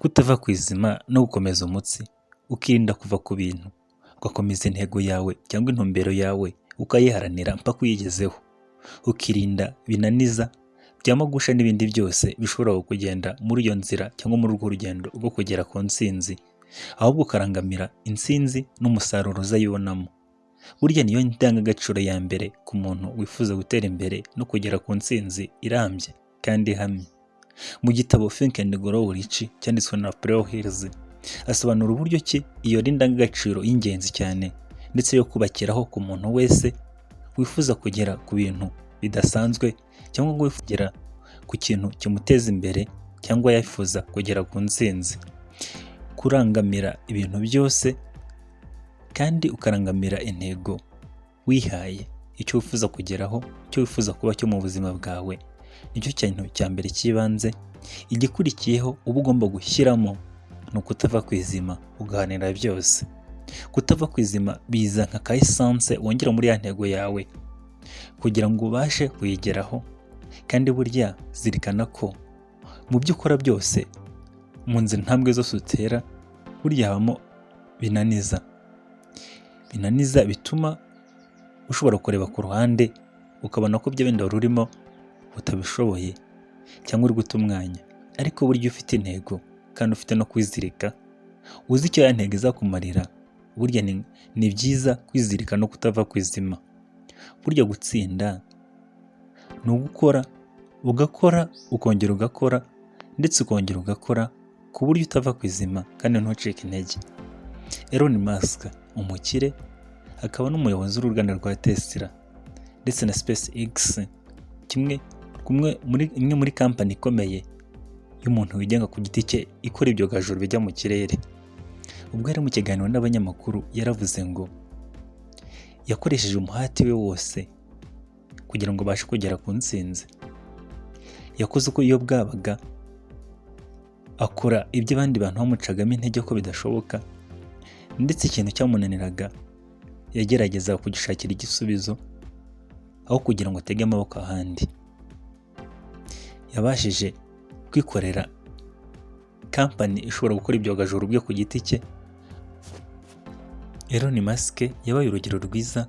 kutava ku izima no gukomeza umutsi, ukirinda kuva ku bintu, ugakomeza intego yawe cyangwa intumbero yawe ukayiharanira mpaka uyigezeho, ukirinda binaniza byamagusha n'ibindi byose bishobora kugenda muri iyo nzira cyangwa muri urwo rugendo rwo kugera ku ntsinzi, ahubwo ukarangamira intsinzi n'umusaruro uzayibonamo. Burya niyo ndangagaciro ya mbere ku muntu wifuza gutera imbere no kugera ku ntsinzi irambye kandi ihamye. Mu gitabo Think and Grow Rich cyanditswe na Napoleon Hill, asobanura uburyo ki iyo ari indangagaciro y'ingenzi cyane ndetse yo kubakiraho ku muntu wese wifuza kugera ku bintu bidasanzwe cyangwa ngo kugera ku kintu kimuteza imbere cyangwa yifuza kugera ku ntsinzi. Kurangamira ibintu byose kandi ukarangamira intego wihaye, icyo wifuza kugeraho, icyo wifuza kuba cyo mu buzima bwawe, nicyo kintu cya mbere cy'ibanze. Igikurikiyeho uba ugomba gushyiramo ni ukutava ku izima ugahanira byose. Kutava ku izima biza nka ka esanse wongera muri ya ntego yawe kugira ngo ubashe kuyigeraho. Kandi burya zirikana ko mu byo ukora byose, mu nzira intambwe zose utera, burya habamo binaniza bituma ushobora kureba ku ruhande ukabona ko bya bindi wari urimo utabishoboye cyangwa uri guta umwanya. Ariko burya ufite intego kandi ufite no kwizirika, uzi icyo ya ntego izakumarira, burya ni byiza kwizirika no kutava ku izima. Burya gutsinda ni ugukora, ugakora, ukongera ugakora ndetse ukongera ugakora ku buryo utava ku izima kandi ntucike intege. Elon Musk, umukire akaba n'umuyobozi w'uruganda rwa Tesla ndetse na SpaceX, imwe muri kampani ikomeye y'umuntu wigenga ku giti cye ikora ibyogajuru bijya mu kirere. Ubwo yari mu kiganiro n'abanyamakuru yaravuze ngo yakoresheje umuhati we wose kugira ngo abashe kugera ku ntsinzi. Yakoze uko iyo bwabaga, akora ibyo abandi bantu bamucagamo intege ko bidashoboka, ndetse ikintu cyamunaniraga yagerageza kugishakira igisubizo aho kugira ngo atege amaboko ahandi. Yabashije kwikorera kampani ishobora gukora ibyogajuru byo ku giti cye. Elon Musk yabaye urugero rwiza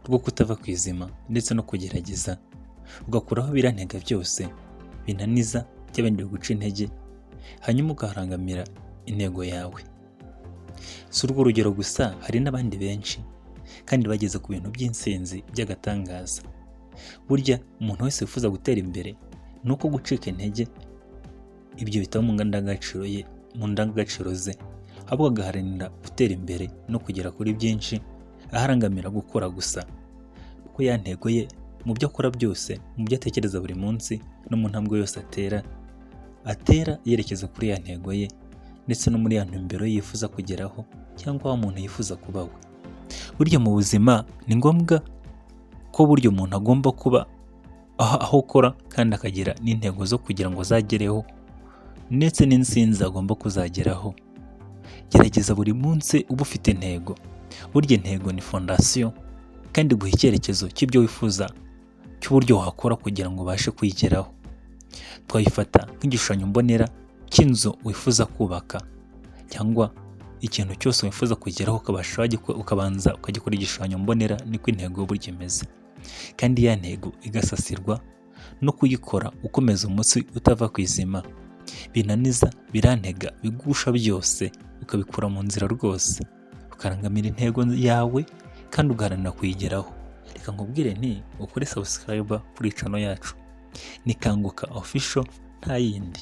rwo kutava ku izima ndetse no kugerageza ugakuraho birantega byose binaniza by'abandi guca intege, hanyuma ukaharangamira intego yawe. Si urwo rugero gusa, hari n'abandi benshi kandi bageze ku bintu by'intsinzi by'agatangaza. Burya umuntu wese wifuza gutera imbere ni uko gucika intege ibyo bitaba mu ndangagaciro ze, ahubwo agaharanira gutera imbere no kugera kuri byinshi, aharangamira gukora gusa. Kuko ya ntego ye mu byo akora byose, mu byo atekereza buri munsi no mu ntambwe yose atera yerekeza kuri ya ntego ye ndetse no muri ya ntumbero yifuza kugeraho cyangwa wa muntu yifuza kuba we. Burya mu buzima ni ngombwa ko burya umuntu agomba kuba aho ukora kandi akagira n'intego zo kugira ngo azagereho ndetse n'intsinzi agomba kuzageraho. Gerageza buri munsi uba ufite intego. Burya intego ni fondasiyo kandi guha icyerekezo cy'ibyo wifuza cy'uburyo wakora kugira ngo ubashe kuyigeraho. Twayifata nk'igishushanyo mbonera cy'inzu wifuza kubaka cyangwa ikintu cyose wifuza kugeraho, ukabanza ukagikora igishushanyo mbonera. Niko intego burya imeze, kandi ya ntego igasasirwa no kuyikora ukomeza umutsi utava ku izima. Binaniza, birantega, bigusha byose ukabikura mu nzira rwose, ukarangamira intego yawe kandi ugaharanira kuyigeraho. Reka nkubwire nti ukore subscribe kuri channel yacu, ni Kanguka Official nta yindi.